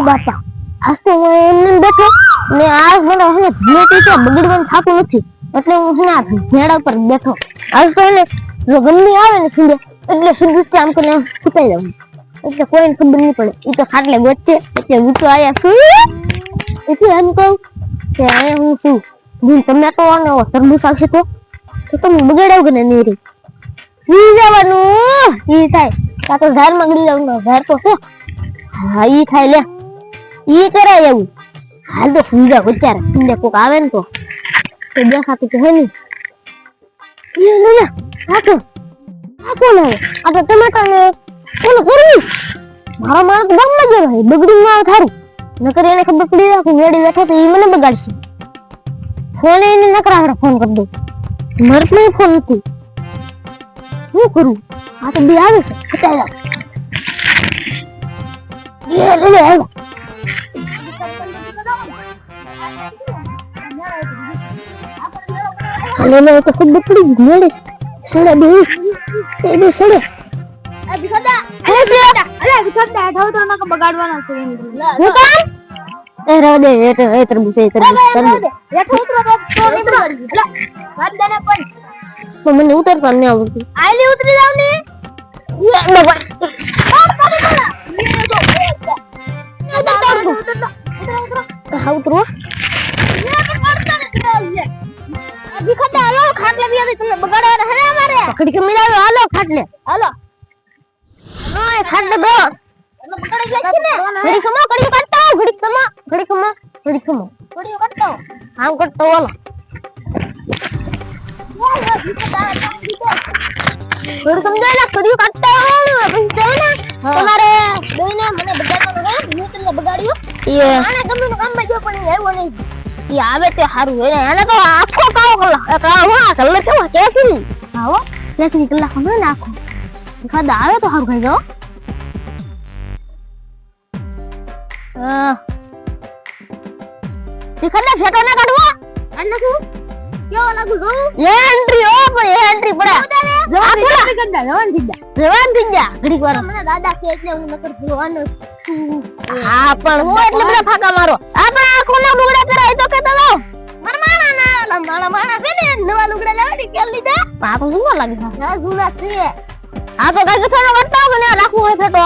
બાપા આજ તો હું એમને બેઠો ને આજ મને હે ભેટ કે બગડવાનું થાતું નથી એટલે હું હે આ ભેડા પર બેઠો આજ તો એને જો ગંદી આવે ને સુંદર એટલે સુંદર આમ કરીને ફૂટાઈ જાવ એટલે કોઈને ખબર નહીં પડે ઈ તો ખાટલે ગોચે એટલે હું તો આયા છું એટલે એમ કહું કે આ હું છું હું ટમેટો અને તરબૂચ આવશે તો તમે બગાડાવ કે નહીં રે ઈ જવાનું ઈ થાય કા તો ઝાડ મંગડી જવાનું ઝાડ તો છે હા ઈ થાય લે ઈ કરાય એવું હાલ તો પૂજા અત્યારે પૂજા કોક આવે ને તો દેખાતું તો હે નહીં આટો ને આ તો ટમેટા ને ઓલું કરવું મારો માણસ ગામમાં ગયો રહે બગડી ના થારું નકર એને ખબર પડી જાય કે વેડી બેઠો તો ઈ મને બગાડશે ફોન એને નકરા ફોન કરી દઉં મરત નહીં ફોન નથી શું કરું આ તો બે આવે છે ખટાઈ જાવ હાલે તો ખબર પડી ગઈ મેળે સડે બે સડે આ ભીખડા અલે ભીખડા ઠાવ તો નક બગાડવાના છે હું કામ એ રહો દે એ તરબૂચ હેઠો ઉતરો તો ઉતરો અલે વાત દેને પણ તો મને ઉતરતા ન આવડતું આલી ઉતરી જાવ ને બાબા હા ઉતરો ભીખડા હાલો ખાટલે બી તમને બગાડવાના હે અમારે ઘડી કે મિલાયો હાલો ખાટલે હાલો ઓય ખાટલે દો બગાડી જાય ને ઘડી કમો ઘડી કાટતા ઘડી કમો ઘડી કાટતા આમ કરતો હાલો ઘડી સમજાયલા ઘડી કાટતા પછી જાવ ને તમારે બેને મને બગાડવાનું હે હું તમને બગાડ્યો એ આને ગમે નું કામ માં જો પણ આવ્યો નહીં ઈ આવે તે હારું હે એને તો આખો કાવો કલા હા કલર કેવો કેસરી આવો કેસરી કલર ખબર નાખો ખાડા આવે તો હારું ખાઈ જાઓ ઈ ખાડા ફેટો ના કાઢવો એટલે શું કેવો લાગુ ગો એ એન્ટ્રી ઓ પણ એ એન્ટ્રી પડે જવાન થઈ જા ઘડીક વાર મને દાદા કે એટલે હું નકર ભૂવાનો હા પણ હું એટલે મને ફાકા મારો આપણે આખો ના લુગડા કરાય તો કે તમે મારા ના મારા છે ને નવા લુગડા લેવાની કે લીધા આ તો જૂના લાગે હા જૂના છે આ તો કઈ કથાનો કરતા મને રાખવું હોય ફેટો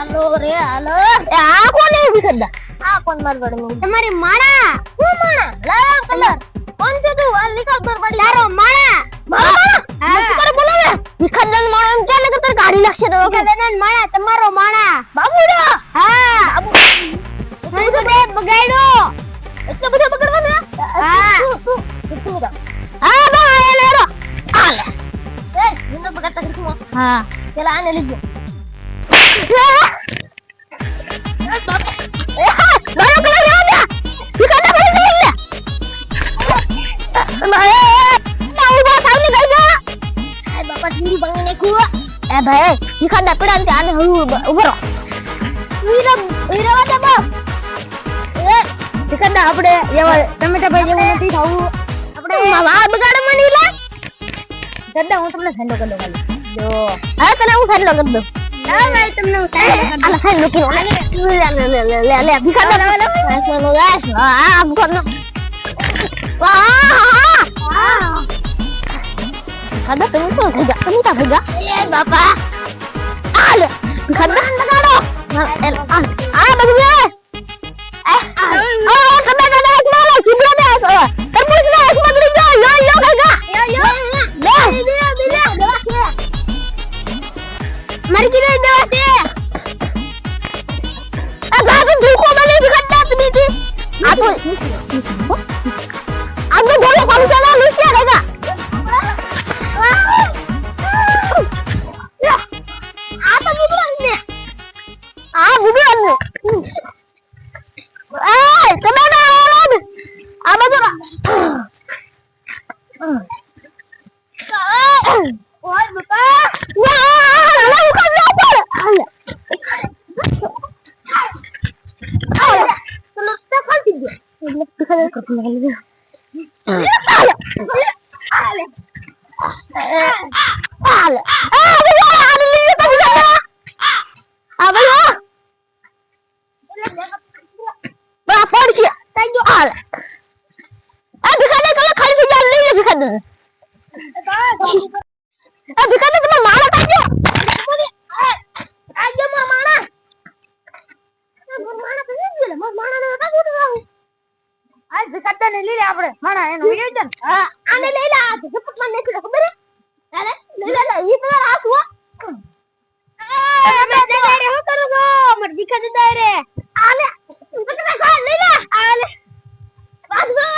હાલો રે હાલો આ કોને ભીખડા આ કોણ મારવાડ નું તમારી માણા હું માણા લાલ કલર કોણ છે તું આ નિકાલ પર પડી લારો માણા માણા કર બોલો ને ભીખડા માણા એમ કે તર ગાડી લાગશે તો ભીખડા માણા તમારો માણા બાબુડો હા હું તો બે બગાડ્યો એટલો બધો બગાડવાનો હા શું હા બા એ લેરો આ લે એ હું બગાડતા કરું હા પેલા આને લઈ ગયો ભાઈ ભીખડા પડાન તે આને ઉભરો વીરવા દે બા એ ભીખડા આપણે એવા ટમેટા ભાઈ જેવું નથી થાવું આપણે આ બગાડ મની લે ગड्डा હું તમને ઠંડો કરી દઉં જો હા તને હું ઠંડો કરી દઉં ના ભાઈ તમને હું ઠંડો ઠંડો કરી લે ભીખડા લે નો ગાય આ ભીખડા વાહ ભીખડા તમે તો ભેગા એ બાપા આલે ભીખડા લગાડો આ બધું લે તમે દાદા એક મારો સીધો દે તરબૂચ ને એક મગડી જો યો ભેગા યો લે દવા કે મરી ગઈ દવા કે આ ગાગન ધોકો બલે ભીખડા તમે થી આ તો આને ધોલે પાણી ચાલા લુસિયા ભેગા હાલ આ ભાઈ આ લીલી તો બીજા આ ભાઈ બા પડ છે તઈ જો હાલ આ ભિખાને કલા ખાલી થઈ જાય લઈ લે ભિખાને આ ભિખાને તમે મારા કાજો આજો માણા માણા તો નહીં ગયેલા માણા ને કાજો તો આજ ભિખાને લઈ લે આપણે માણા એનો વિડિયો છે હા આને લઈ લે આ ઝપટ માં નાખી દે ખબર હે અરે લઈ લે ઈ તો રાસ હો અમે દે રે હું કરું ગો મર ભિખાને દે રે આલે ભિખાને ખા લઈ લે આલે આજો